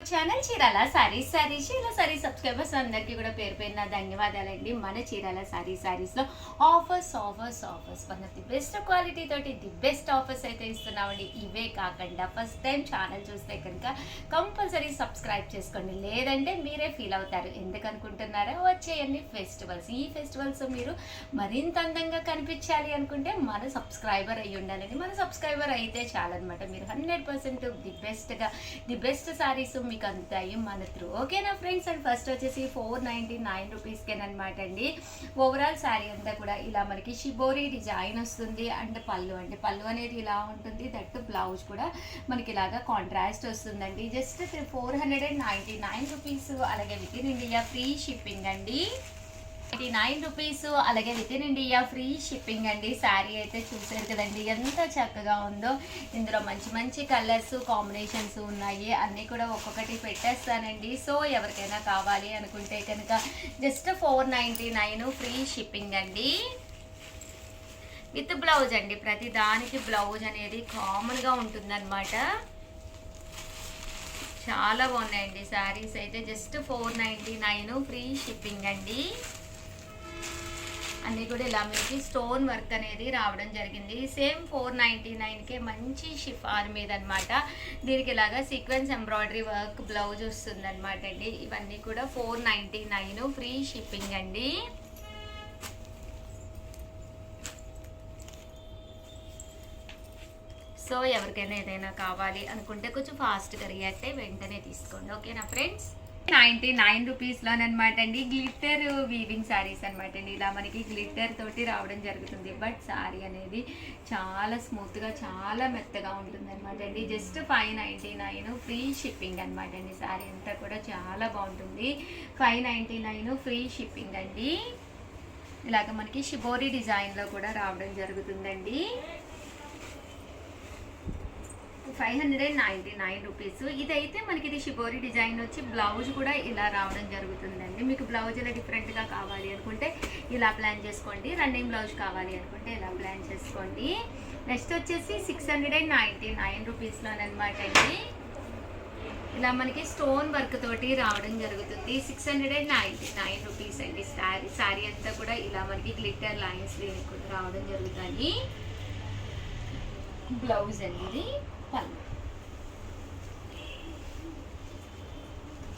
Channel Chirala saris ఇలా sorry subscribers అందరికీ కూడా పేరు పేరున ధన్యవాదాలండి. మన చీరాల సారీస్లో offers one of the best quality తోటి ది బెస్ట్ ఆఫర్స్ అయితే ఇస్తున్నామండి. ఇవే కాకుండా ఫస్ట్ టైం ఛానల్ చూస్తే కనుక కంపల్సరీ సబ్స్క్రైబ్ చేసుకోండి, లేదంటే మీరే ఫీల్ అవుతారు. ఎందుకు అనుకుంటున్నారా? వచ్చేయండి ఫెస్టివల్స్. ఈ ఫెస్టివల్స్ మీరు మరింత అందంగా కనిపించాలి అనుకుంటే మన సబ్స్క్రైబర్ అయ్యి ఉండాలండి. మన సబ్స్క్రైబర్ అయితే చాలన్నమాట. మీరు 100% ది బెస్ట్ సారీస్ మీకు అందుతాయి మన త్రూ. ఓకేనా ఫ్రెండ్స్? అండ్ ఫస్ట్ వచ్చేసి 499 రూపీస్కేనమాట అండి. ఓవరాల్ శారీ అంతా కూడా ఇలా మనకి షిబోరి డిజైన్ వస్తుంది. అండ్ పళ్ళు అనేది ఇలా ఉంటుంది. దట్ బ్లౌజ్ కూడా మనకి ఇలాగా కాంట్రాస్ట్ వస్తుందండి. Just 499 rupees. అలాగే with in India free shipping అండి. 89 రూపీస్. అలాగే with in India free shipping అండి. శారీ అయితే చూసారు కదండి ఎంత చక్కగా ఉందో. ఇందులో మంచి కలర్స్ కాంబినేషన్స్ ఉన్నాయి. అన్నీ కూడా ఒక్కొక్కటి పెట్టేస్తానండి. సో ఎవరికైనా కావాలి అనుకుంటే కనుక జస్ట్ 499 ఫ్రీ షిప్పింగ్ అండి. విత్ బ్లౌజ్ అండి. ప్రతి దానికి బ్లౌజ్ అనేది కామన్గా ఉంటుందన్నమాట. చాలా బాగున్నాయండి శారీస్ అయితే. జస్ట్ 499 ఫ్రీ షిప్పింగ్ అండి. అన్నీ కూడా ఇలా మీకు స్టోన్ వర్క్ అనేది రావడం జరిగింది. సేమ్ 499కే మంచి షిఫాన్ మీద అనమాట. దీనికి ఇలాగా సీక్వెన్స్ ఎంబ్రాయిడరీ వర్క్ బ్లౌజ్ వస్తుంది అనమాట అండి. ఇవన్నీ కూడా 499 ఫ్రీ షిప్పింగ్ అండి. సో ఎవరికైనా ఏదైనా కావాలి అనుకుంటే కొంచెం ఫాస్ట్గా రియాక్ట్ అయ్యి వెంటనే తీసుకోండి. ఓకేనా ఫ్రెండ్స్? 99 రూపీస్లోనమాట అండి. గ్లిట్టర్ వీవింగ్ శారీస్ అనమాట అండి. ఇలా మనకి గ్లిట్టర్ తోటి రావడం జరుగుతుంది. బట్ శారీ అనేది చాలా స్మూత్గా చాలా మెత్తగా ఉంటుంది అనమాట అండి. జస్ట్ 599 ఫ్రీ షిప్పింగ్ అనమాట అండి. శారీ అంతా కూడా చాలా బాగుంటుంది. 599 ఫ్రీ షిప్పింగ్ అండి. ఇలాగ మనకి షిబోరి డిజైన్లో కూడా రావడం జరుగుతుందండి. 599 రూపీస్. ఇదైతే మనకి ఇది షిబోరి డిజైన్ వచ్చి బ్లౌజ్ కూడా ఇలా రావడం జరుగుతుందండి. మీకు బ్లౌజ్ ఇలా డిఫరెంట్గా కావాలి అనుకుంటే ఇలా ప్లాన్ చేసుకోండి. రన్నింగ్ బ్లౌజ్ కావాలి అనుకుంటే ఇలా ప్లాన్ చేసుకోండి. నెక్స్ట్ వచ్చేసి 699 రూపీస్లోనమాట అండి. ఇలా మనకి స్టోన్ వర్క్ తోటి రావడం జరుగుతుంది. 699 రూపీస్ అండి. శారీ అంతా కూడా ఇలా మనకి గ్లిట్టర్ లైన్స్ దీనికి కూడా రావడం జరుగుతాయి. బ్లౌజ్ అనేది పళ్ళు.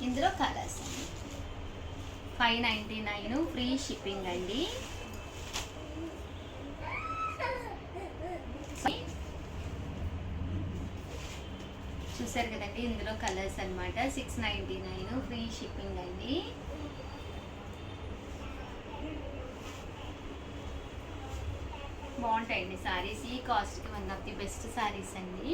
ఇందులో కలర్స్ అండి. 599 ఫ్రీ షిప్పింగ్ అండి. చూసారు కదండి ఇందులో కలర్స్ అనమాట. 699 ఫ్రీ షిప్పింగ్ అండి. బాగుంటాయండి సారీస్. ఈ కాస్ట్కి one of the best saris అండి.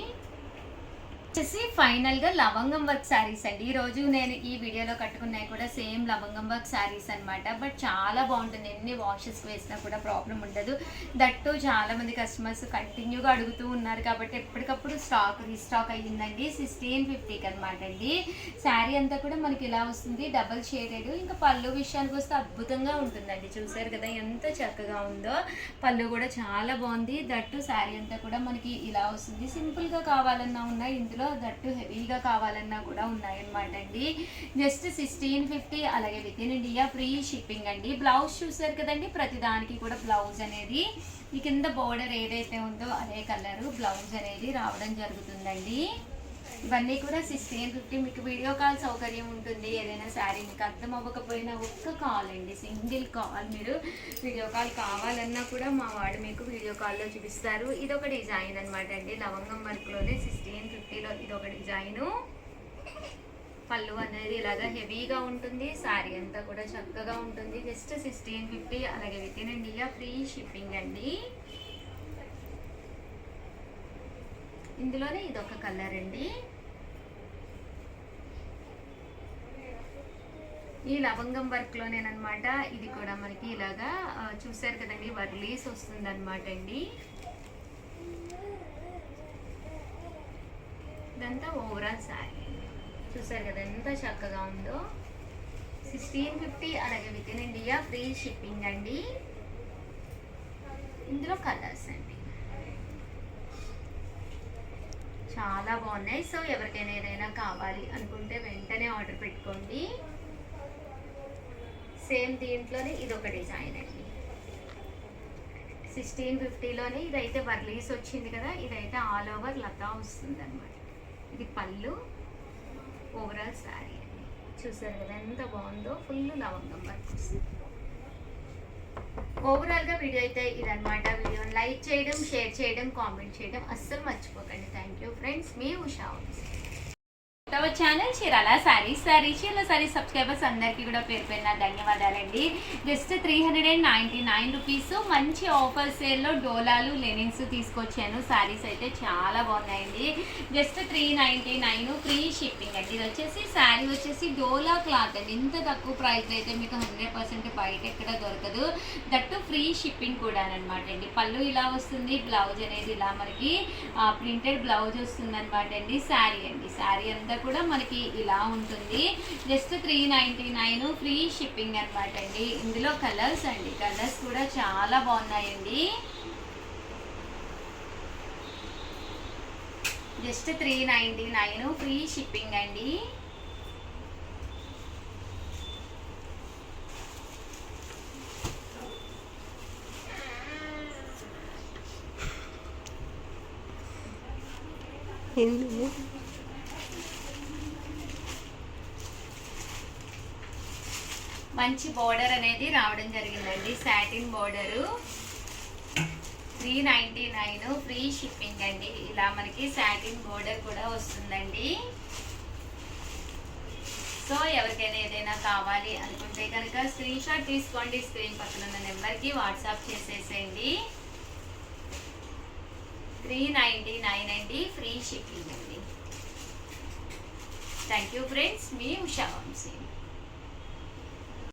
వచ్చేసి ఫైనల్గా లవంగం వర్క్ శారీస్ అండి. ఈరోజు నేను ఈ వీడియోలో కట్టుకున్నాయి కూడా సేమ్ లవంగం వర్క్ శారీస్ అనమాట. బట్ చాలా బాగుంటుంది. ఎన్ని వాషెస్ వేసినా కూడా ప్రాబ్లం ఉండదు. దట్టు చాలామంది కస్టమర్స్ కంటిన్యూగా అడుగుతూ ఉన్నారు కాబట్టి ఎప్పటికప్పుడు రీస్టాక్ అయ్యిందండి. 1650కి అనమాట అండి. శారీ అంతా కూడా మనకి ఇలా వస్తుంది. Double shaded. ఇంకా పళ్ళు విషయానికి వస్తే అద్భుతంగా ఉంటుందండి. చూసారు కదా ఎంత చక్కగా ఉందో. పళ్ళు కూడా చాలా బాగుంది. దట్టు శారీ అంతా కూడా మనకి ఇలా వస్తుంది. సింపుల్గా కావాలన్నా ఉన్నాయి ఇందులో. దట్టు హెవీగా కావాలన్నా కూడా ఉన్నాయన్నమాట అండి. జస్ట్ 1650. అలాగే with in India free shipping అండి. బ్లౌజ్ చూసారు కదండి. ప్రతి దానికి కూడా బ్లౌజ్ అనేది ఈ కింద బోర్డర్ ఏదైతే ఉందో అదే కలరు బ్లౌజ్ అనేది రావడం జరుగుతుందండి. ఇవన్నీ కూడా 1650. మీకు వీడియో కాల్ సౌకర్యం ఉంటుంది. ఏదైనా శారీ మీకు అర్థం అవ్వకపోయినా ఒక్క కాల్ అండి, సింగిల్ కాల్. మీరు వీడియో కాల్ కావాలన్నా కూడా మా వాడు మీకు వీడియో కాల్లో చూపిస్తారు. ఇదొక డిజైన్ అనమాట అండి. లవంగం వర్క్లోనే 1650లో ఇదొక డిజైను. పళ్ళు అనేది ఇలాగా హెవీగా ఉంటుంది. శారీ అంతా కూడా చక్కగా ఉంటుంది. జస్ట్ 1650. అలాగే with in India free shipping అండి. ఇందులోనే ఇదొక కలర్ అండి. ఈ లవంగం వర్క్లోనేనమాట. ఇది కూడా మనకి ఇలాగా చూసారు కదండి వర్లీస్ వస్తుంది అనమాట అండి. ఇదంతా ఓవరాల్ శారీ. చూసారు కదా ఎంత చక్కగా ఉందో. 1650. అలాగే with in India free shipping అండి. ఇందులో కలర్స్ అండి చాలా బాగున్నాయి. సో ఎవరికైనా ఏదైనా కావాలి అనుకుంటే వెంటనే ఆర్డర్ పెట్టుకోండి. సేమ్ దీంట్లోనే ఇదొక డిజైన్ అండి. 1650లోనే ఇదైతే వర్లీస్ వచ్చింది కదా, ఇదైతే ఆల్ ఓవర్ లతా వస్తుంది అనమాట. ఇది పళ్ళు, ఓవరాల్ శారీ అండి. చూసారు కదా ఎంత బాగుందో, ఫుల్ లవంగం వర్క్ వస్తుంది. ఓవరాల్గా వీడియో అయితే ఇదనమాట. వీడియోని లైక్ చేయడం, షేర్ చేయడం, కామెంట్ చేయడం అస్సలు మర్చిపోకండి. Thank you friends, me Usha. Channel Chirala saris subscribers అందరికీ కూడా పేరు పేరున ధన్యవాదాలండి. జస్ట్ 399 రూపీస్ మంచి ఆఫర్ సేల్లో డోలాలు లెనిన్స్ తీసుకొచ్చాను. శారీస్ అయితే చాలా బాగున్నాయండి. జస్ట్ 399 ఫ్రీ షిప్పింగ్ అండి. ఇది వచ్చేసి శారీ వచ్చేసి డోలా క్లాత్ అండి. ఇంత తక్కువ ప్రైస్ అయితే మీకు 100% బయట ఎక్కడ దొరకదు. దట్టు ఫ్రీ షిప్పింగ్ కూడా అనమాట అండి. పళ్ళు ఇలా వస్తుంది, బ్లౌజ్ అనేది ఇలా మనకి ప్రింటెడ్ బ్లౌజ్ వస్తుంది అనమాట అండి. శారీ అండి, శారీ అంతా కూడా మనకి ఇలా ఉంటుంది. జస్ట్ 399 ఫ్రీ షిప్పింగ్ అనమాట అండి. ఇందులో కలర్స్ అండి, కలర్స్ కూడా చాలా బాగున్నాయండి. జస్ట్ 399 ఫ్రీ షిప్పింగ్ అండి. మంచి బోర్డర్ అనేది రావడం జరిగిందండి. Satin border. 399 ఫ్రీ షిప్పింగ్ అండి. ఇలా మనకి సాటిన్ బోర్డర్ కూడా వస్తుందండి. సో ఎవరికైనా ఏదైనా కావాలి అనుకుంటే కనుక స్క్రీన్ షాట్ తీసుకోండి. స్క్రీన్ పక్కన ఉన్న నెంబర్కి వాట్సాప్ చేసేసేయండి. 399 అండి, ఫ్రీ షిప్పింగ్ అండి. Thank you friends, me Usha.